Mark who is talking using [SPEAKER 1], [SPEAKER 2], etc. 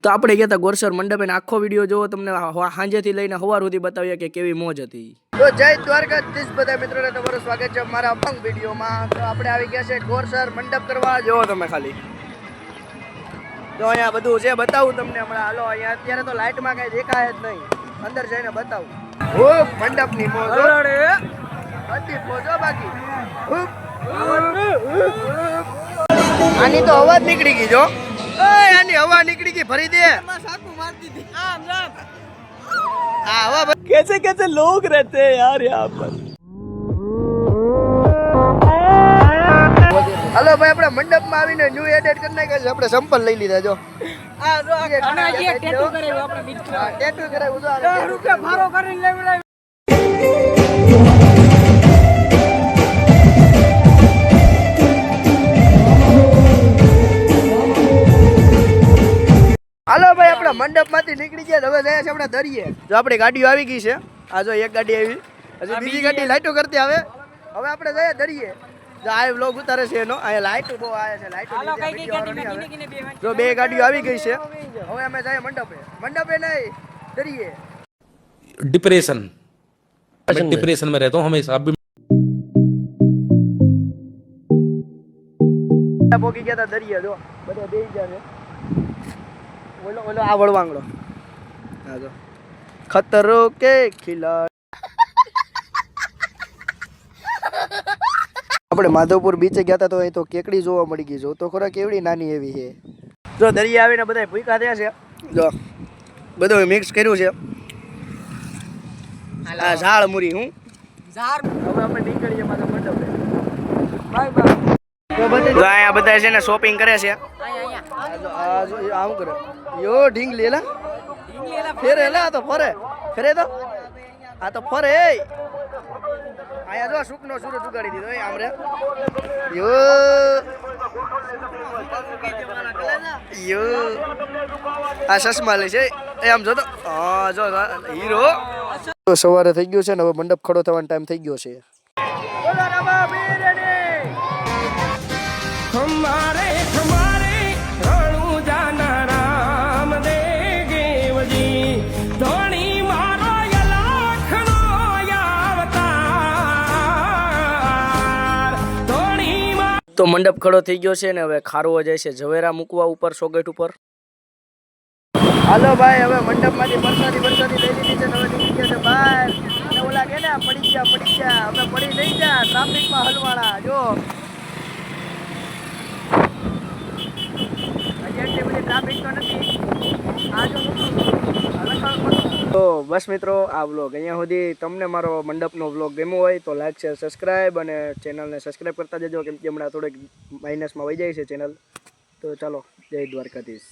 [SPEAKER 1] તો આપણે ગયા હતા ગોરસર મંડપે આખો વિડીયો જોવો તમને સાંજેથી લઈને સવાર સુધી બતાવીએ કે કેવી મોજ હતી. તો જય દ્વારકાધીશ બધા મિત્રોને તમારું સ્વાગત છે મારા અપંગ વિડીયોમાં. તો આપણે આવી ગયા છે ગોરસર મંડપ કરવા. જોવો તમે ખાલી તો અહીંયા બધું છે બતાવું તમને હમણાં. હાલો અહીંયા અત્યારે તો લાઇટમાં કઈ દેખાય જ નહીં, અંદર જઈને બતાવું. મંડપની મોજ બધી મોજો બાકી. આની તો અવાજ નીકળી ગઈ જો. આની હવા નીકળી ગઈ, ભરી દે. कैसे कैसे लोग रहते हैं यार यहाँ पर. हेलो भाई, આપણે મંડપમાં આવીને ન્યુ એડિટ કરી નાખ્યા છે. આપણે સંપલ લઈ લીધા જો. આ જો ટેટુ કરાવ્યું આપણે મિત્રો. ટેટુ કરાવ્યું જો. 10 રૂપિયા ભારો કરીને લેવડાવ્યું. હાલો ભાઈ, આપણા મંડપમાંથી નીકળી ગયા. હવે જાય છે આપણે દરિયે. જો આપણી ગાડીઓ આવી ગઈ છે. આ જો એક ગાડી આવી, હજી બીજી ગાડી લાઈટો કરતી આવે. હવે આપણે જઈએ દરિયે. જો આ વ્લોગ ઉતારે છે એનો. અહીંયા લાઈટો બહુ આવે છે. લાઈટો જો બે ગાડીઓ આવી ગઈ છે. હવે અમે જઈએ મંડપે. મંડપે નહીં, દરિયે.
[SPEAKER 2] डिप्रेशन मैं डिप्रेशन में रहता हूँ हमेशा.
[SPEAKER 1] પોકી ગયા હતા દરિયે. જો બધા બેસી ગયા છે. ઓલો ઓલો આ વળવાંગડો. હા જો ખતરો કે ખિલાડી. આપણે માધવપુર બીચે ગયા હતા તો અહીં તો કેકડી જોવા મળી ગઈ. જો તો ખોરા કેવડી નાની એવી છે. જો દરિયા આવીને બધા ભૂખ્યા થયા છે. જો બધું મિક્સ કર્યું છે. આ ઝાડ મૂરી હું ઝાડ. હવે આપણે નીકળીએ મારા મંડપે. Bye bye. તો અહીંયા બધા છે ને શોપિંગ કરે છે. આમ કરે યો ઢીંગ લેલા ફેરે લા તો ફરે ફરે તો આ તો ફરે. આયા જો સુકનો સૂરજ ઉગાડી દીધો આમ રે યો આ ચશ્મા લે છે એ આમ જો તો હા જો હીરો. તો સવારે થઈ ગયું છે ને હવે મંડપ ખડો થવાનો ટાઈમ થઈ ગયો છે.
[SPEAKER 3] हमारे हमारे राणू जाना राम देवजी धोनी मारो यलाखनो यावतार धोनी मार.
[SPEAKER 1] તો મંડપ ખડો થઈ ગયો છે ને હવે ખારવો જાય છે ઝવેરા મૂકવા ઉપર સોગેટ ઉપર. હાલો ભાઈ, હવે મંડપમાંથી વરસાદી લઈ લીધી છે ને હવે નીકળી ગયા છે બહાર. અને ઓલા કે ને પડી ગયા અમે પડી નહીં ગયા ટ્રાફિકમાં હલવાણા. જો તો બસ મિત્રો, આ વ્લોગ અહીંયા સુધી. તમને મારો મંડપનો વ્લોગ ગમ્યો હોય તો લાઈક શેર સબસ્ક્રાઈબ અને ચેનલને સબસ્ક્રાઈબ કરતા જજો, કેમ કે હમણાં થોડીક માઇનસમાં વહી જાય છે ચેનલ. તો ચાલો, જય દ્વારકાધીશ.